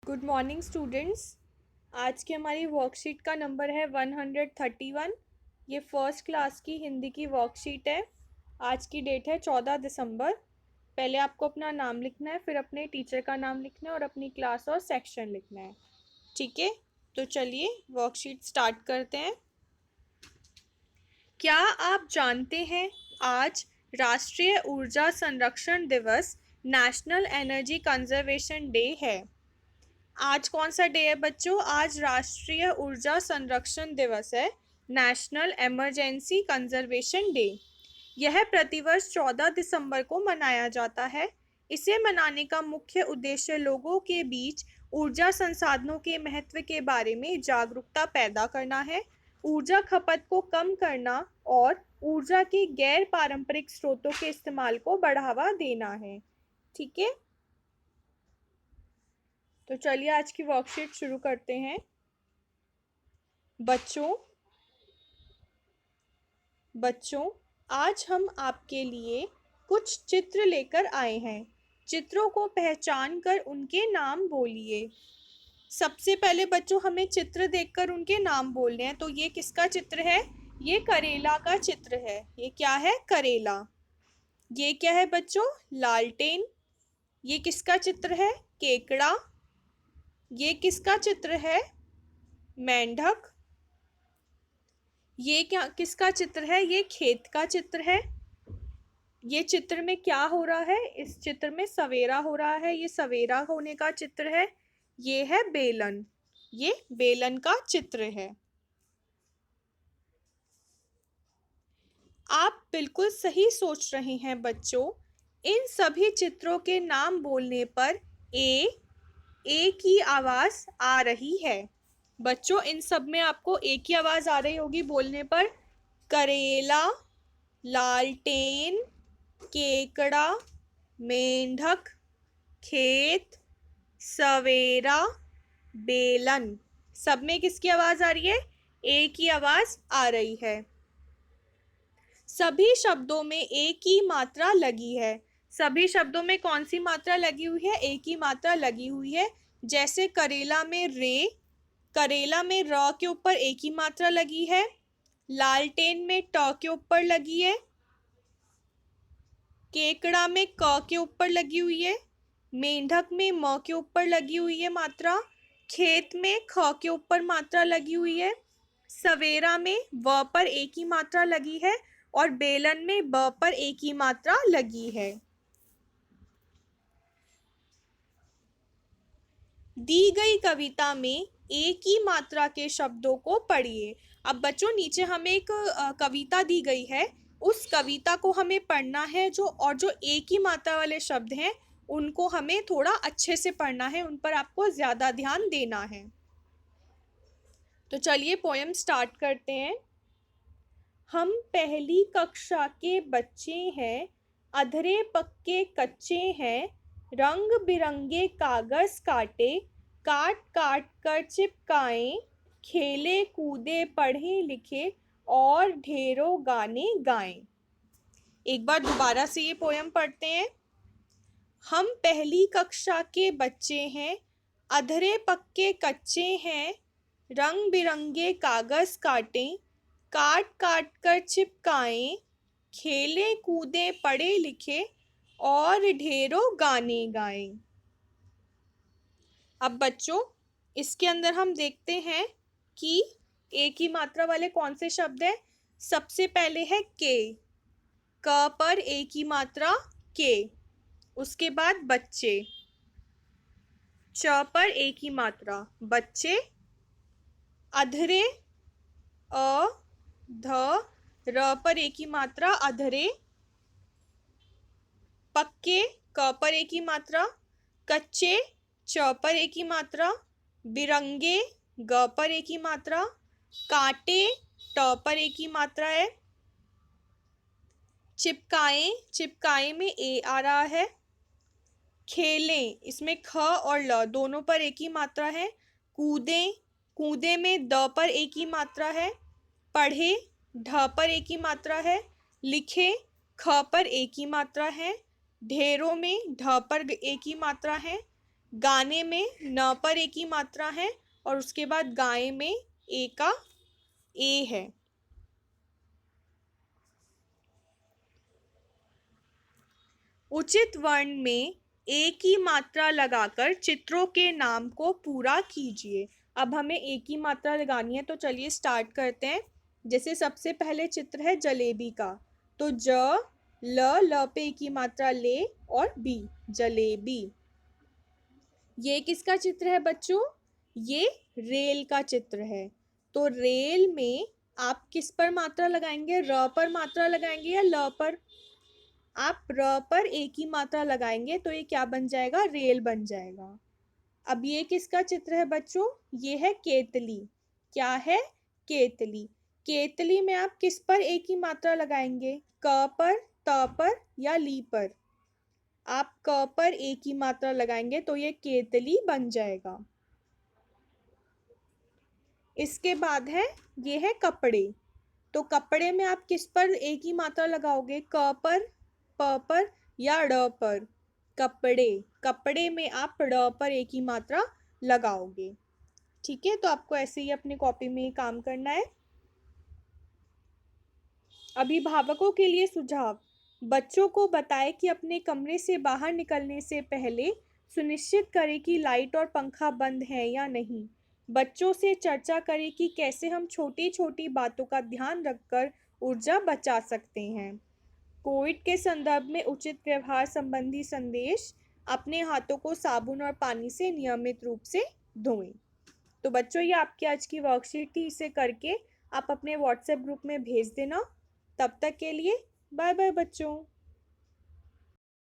Good morning students. आज की हमारी वर्कशीट का नंबर है 131। ये फर्स्ट क्लास की हिंदी की वर्कशीट है। आज की डेट है 14 दिसंबर। पहले आपको अपना नाम लिखना है, फिर अपने टीचर का नाम लिखना है और अपनी क्लास और सेक्शन लिखना है। ठीक है, तो चलिए वर्कशीट स्टार्ट करते हैं। क्या आप जानते हैं आज राष्ट्रीय ऊर्जा संरक्षण दिवस नेशनल एनर्जी कंजर्वेशन डे है। आज कौन सा डे है बच्चों? आज राष्ट्रीय ऊर्जा संरक्षण दिवस है, नेशनल इमरजेंसी कंजर्वेशन डे। यह प्रतिवर्ष 14 दिसंबर को मनाया जाता है। इसे मनाने का मुख्य उद्देश्य लोगों के बीच ऊर्जा संसाधनों के महत्व के बारे में जागरूकता पैदा करना है, ऊर्जा खपत को कम करना और ऊर्जा के गैर पारंपरिक स्रोतों के इस्तेमाल को बढ़ावा देना है। ठीक है, तो चलिए आज की वर्कशीट शुरू करते हैं। बच्चों बच्चों आज हम आपके लिए कुछ चित्र लेकर आए हैं। चित्रों को पहचान कर उनके नाम बोलिए। सबसे पहले बच्चों हमें चित्र देखकर उनके नाम बोलने हैं। तो ये किसका चित्र है? ये करेला का चित्र है। ये क्या है? करेला। ये क्या है बच्चों? लालटेन। ये किसका चित्र है? केकड़ा। ये किसका चित्र है? मेंढक। ये क्या किसका चित्र है? ये खेत का चित्र है। ये चित्र में क्या हो रहा है? इस चित्र में सवेरा हो रहा है। ये सवेरा होने का चित्र है। ये है बेलन। ये बेलन का चित्र है। आप बिल्कुल सही सोच रहे हैं बच्चों। इन सभी चित्रों के नाम बोलने पर ए की आवाज आ रही है। बच्चों इन सब में आपको एक ही आवाज आ रही होगी बोलने पर। करेला, लालटेन, केकड़ा, मेंढक, खेत, सवेरा, बेलन। सब में किसकी आवाज आ रही है? ए की आवाज आ रही है। सभी शब्दों में ए की मात्रा लगी है। सभी शब्दों में कौन सी मात्रा लगी हुई है? ए की मात्रा लगी हुई है। जैसे करेला में रे, करेला में र के ऊपर ए की मात्रा लगी है। लालटेन में ट के ऊपर लगी है। केकड़ा में क के ऊपर लगी हुई है। मेंढक में म के ऊपर लगी हुई है मात्रा। खेत में ख के ऊपर मात्रा लगी हुई है। सवेरा में व पर ए की मात्रा लगी है और बेलन में ब पर ए की मात्रा लगी है। दी गई कविता में ए की मात्रा के शब्दों को पढ़िए। अब बच्चों नीचे हमें एक कविता दी गई है। उस कविता को हमें पढ़ना है। जो ए की मात्रा वाले शब्द हैं उनको हमें थोड़ा अच्छे से पढ़ना है, उन पर आपको ज़्यादा ध्यान देना है। तो चलिए पोएम स्टार्ट करते हैं। हम पहली कक्षा के बच्चे हैं, अधरे पक्के कच्चे हैं, रंग बिरंगे कागज काटे, काट काट कर चिपकाएं, खेले कूदे पढ़े लिखे और ढेरों गाने गाएं। एक बार दोबारा से ये पोएम पढ़ते हैं। हम पहली कक्षा के बच्चे हैं, अधरे पक्के कच्चे हैं, रंग बिरंगे कागज काटें, काट काट कर चिपकाएं, खेले कूदे पढ़े लिखे और ढेरों गाने गाएं। अब बच्चों इसके अंदर हम देखते हैं कि ए की मात्रा वाले कौन से शब्द हैं। सबसे पहले है के, क पर ए की मात्रा के। उसके बाद बच्चे, च पर ए की मात्रा बच्चे, अधरे अ ध र पर ए की मात्रा अधरे, पक्के क पर ए की मात्रा, कच्चे च पर ए की मात्रा, बिरंगे ग पर ए की मात्रा, काटे ट पर ए की मात्रा है, चिपकाएं चिपकाए में ए आ रहा है, खेलें इसमें ख और ल दोनों पर एक ही मात्रा है, कूदे कूदे में द पर एक ही मात्रा है, पढ़े ढ पर एक ही मात्रा है, लिखे ख पर एक ही मात्रा है, ढेरों में ढ पर एक ही मात्रा है, गाने में न पर ए की मात्रा है और उसके बाद गाय में ए का ए है। उचित वर्ण में ए की मात्रा लगाकर चित्रों के नाम को पूरा कीजिए। अब हमें ए की मात्रा लगानी है, तो चलिए स्टार्ट करते हैं। जैसे सबसे पहले चित्र है जलेबी का, तो ल पे ए की मात्रा ले और बी, जलेबी। ये किसका चित्र है बच्चों? ये रेल का चित्र है। तो रेल में आप किस पर मात्रा लगाएंगे? र पर मात्रा लगाएंगे या ल पर? आप र पर ए की मात्रा लगाएंगे तो ये क्या बन जाएगा? रेल बन जाएगा। अब ये किसका चित्र है बच्चों? ये है केतली। क्या है? केतली। केतली में आप किस पर ए की मात्रा लगाएंगे? क पर, त पर या ली पर? आप क पर ए की मात्रा लगाएंगे तो ये केतली बन जाएगा। इसके बाद है, ये है कपड़े। तो कपड़े में आप किस पर ए की मात्रा लगाओगे? क पर, प पर या ड़ पर? कपड़े। कपड़े में आप ड़ पर ए की मात्रा लगाओगे। ठीक है, तो आपको ऐसे ही अपनी कॉपी में काम करना है। अभिभावकों के लिए सुझाव। बच्चों को बताएं कि अपने कमरे से बाहर निकलने से पहले सुनिश्चित करें कि लाइट और पंखा बंद है या नहीं। बच्चों से चर्चा करें कि कैसे हम छोटी छोटी बातों का ध्यान रखकर ऊर्जा बचा सकते हैं। कोविड के संदर्भ में उचित व्यवहार संबंधी संदेश। अपने हाथों को साबुन और पानी से नियमित रूप से धोएं। तो बच्चों, ये आपकी आज की वर्कशीट थी। इसे करके आप अपने व्हाट्सएप ग्रुप में भेज देना। तब तक के लिए बाय बाय बच्चों।